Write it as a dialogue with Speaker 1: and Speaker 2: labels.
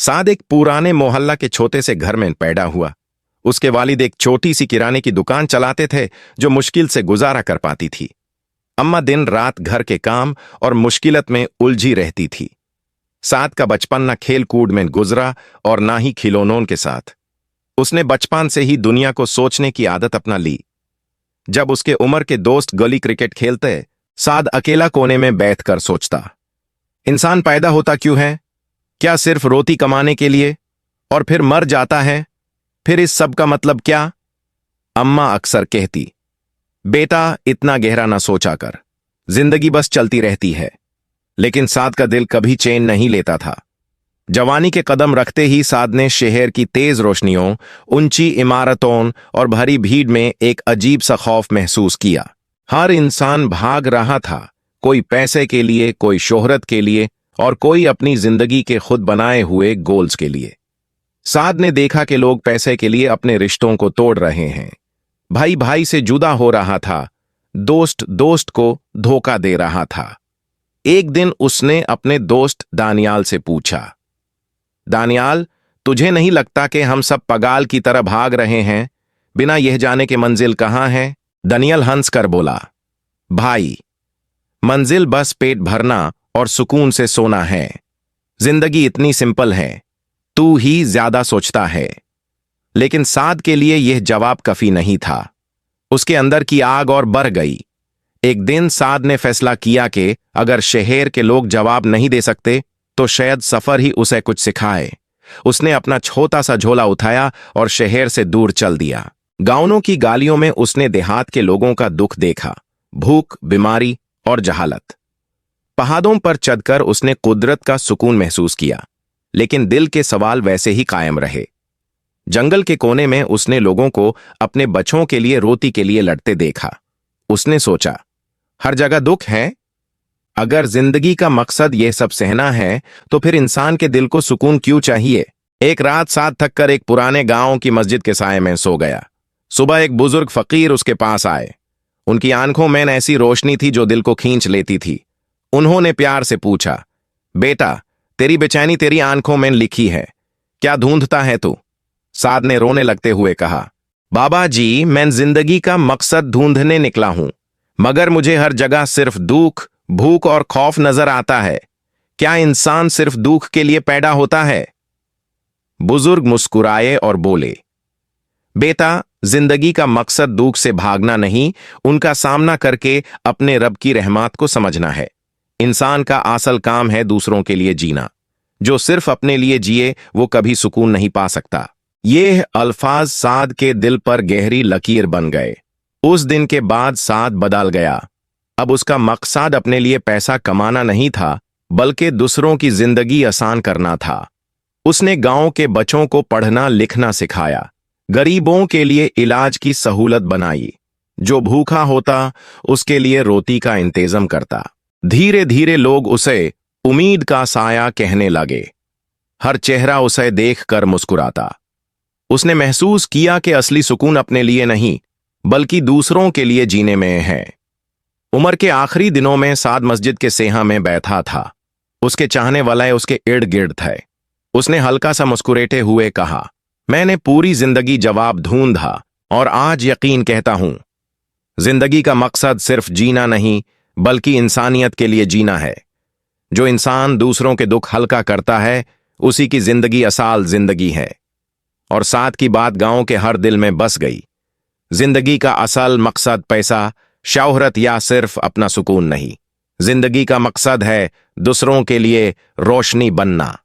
Speaker 1: साद एक पुराने मोहल्ला के छोटे से घर में पैदा हुआ। उसके वालिद एक छोटी सी किराने की दुकान चलाते थे जो मुश्किल से गुजारा कर पाती थी। अम्मा दिन रात घर के काम और मुश्किलत में उलझी रहती थी। साद का बचपन न खेल कूद में गुजरा और ना ही खिलौनों के साथ। उसने बचपन से ही दुनिया को सोचने की आदत अपना ली। जब उसके उम्र के दोस्त गली क्रिकेट खेलते, साद अकेला कोने में बैठकर सोचता, इंसान पैदा होता क्यों है? क्या सिर्फ रोटी कमाने के लिए? और फिर मर जाता है, फिर इस सब का मतलब क्या? अम्मा अक्सर कहती, बेटा इतना गहरा ना सोचा कर, जिंदगी बस चलती रहती है। लेकिन साद का दिल कभी चैन नहीं लेता था। जवानी के कदम रखते ही साद ने शहर की तेज रोशनियों, ऊंची इमारतों और भरी भीड़ में एक अजीब सा खौफ महसूस किया। हर इंसान भाग रहा था, कोई पैसे के लिए, कोई शोहरत के लिए और कोई अपनी जिंदगी के खुद बनाए हुए गोल्स के लिए। साद ने देखा कि लोग पैसे के लिए अपने रिश्तों को तोड़ रहे हैं, भाई भाई से जुदा हो रहा था, दोस्त दोस्त को धोखा दे रहा था। एक दिन उसने अपने दोस्त दानियाल से पूछा, दानियाल, तुझे नहीं लगता कि हम सब पगाल की तरह भाग रहे हैं, बिना यह जाने कि मंजिल कहां है? दानियाल हंसकर बोला, भाई, मंजिल बस पेट भरना और सुकून से सोना है। जिंदगी इतनी सिंपल है, तू ही ज्यादा सोचता है। लेकिन साद के लिए यह जवाब काफी नहीं था। उसके अंदर की आग और बढ़ गई। एक दिन साद ने फैसला किया कि अगर शहर के लोग जवाब नहीं दे सकते तो शायद सफर ही उसे कुछ सिखाए। उसने अपना छोटा सा झोला उठाया और शहर से दूर चल दिया। गांवों की गालियों में उसने देहात के लोगों का दुख देखा, भूख, बीमारी और जहालत। पहाड़ों पर चढ़कर उसने कुदरत का सुकून महसूस किया, लेकिन दिल के सवाल वैसे ही कायम रहे। जंगल के कोने में उसने लोगों को अपने बच्चों के लिए, रोटी के लिए लड़ते देखा। उसने सोचा, हर जगह दुख है। अगर जिंदगी का मकसद यह सब सहना है तो फिर इंसान के दिल को सुकून क्यों चाहिए? एक रात साद थक कर एक पुराने गांव की मस्जिद के साए में सो गया। सुबह एक बुजुर्ग फकीर उसके पास आए। उनकी आंखों में ऐसी रोशनी थी जो दिल को खींच लेती थी। उन्होंने प्यार से पूछा, बेटा, तेरी बेचैनी तेरी आंखों में लिखी है, क्या ढूंढता है तू? साद ने रोने लगते हुए कहा, बाबा जी, मैं जिंदगी का मकसद ढूंढने निकला हूं, मगर मुझे हर जगह सिर्फ दुख, भूख और खौफ नजर आता है। क्या इंसान सिर्फ दुख के लिए पैदा होता है? बुजुर्ग मुस्कुराए और बोले, बेटा, जिंदगी का मकसद दुख से भागना नहीं, उनका सामना करके अपने रब की रहमत को समझना है। इंसान का असल काम है दूसरों के लिए जीना। जो सिर्फ अपने लिए जिए वो कभी सुकून नहीं पा सकता। ये अल्फाज साद के दिल पर गहरी लकीर बन गए। उस दिन के बाद साद बदल गया। अब उसका मकसद अपने लिए पैसा कमाना नहीं था, बल्कि दूसरों की जिंदगी आसान करना था। उसने गांव के बच्चों को पढ़ना लिखना सिखाया, गरीबों के लिए इलाज की सहूलत बनाई, जो भूखा होता उसके लिए रोटी का इंतजाम करता। धीरे धीरे लोग उसे उम्मीद का साया कहने लगे। हर चेहरा उसे देखकर मुस्कुराता। उसने महसूस किया कि असली सुकून अपने लिए नहीं, बल्कि दूसरों के लिए जीने में है। उम्र के आखिरी दिनों में साद मस्जिद के सेहा में बैठा था। उसके चाहने वाले उसके इर्द गिर्द थे। उसने हल्का सा मुस्कुराते हुए कहा, मैंने पूरी जिंदगी जवाब ढूंढा और आज यकीन कहता हूं, जिंदगी का मकसद सिर्फ जीना नहीं, बल्कि इंसानियत के लिए जीना है। जो इंसान दूसरों के दुख हल्का करता है, उसी की जिंदगी असल जिंदगी है। और साद की बात गांव के हर दिल में बस गई। जिंदगी का असल मकसद पैसा, शोहरत या सिर्फ अपना सुकून नहीं। जिंदगी का मकसद है दूसरों के लिए रोशनी बनना।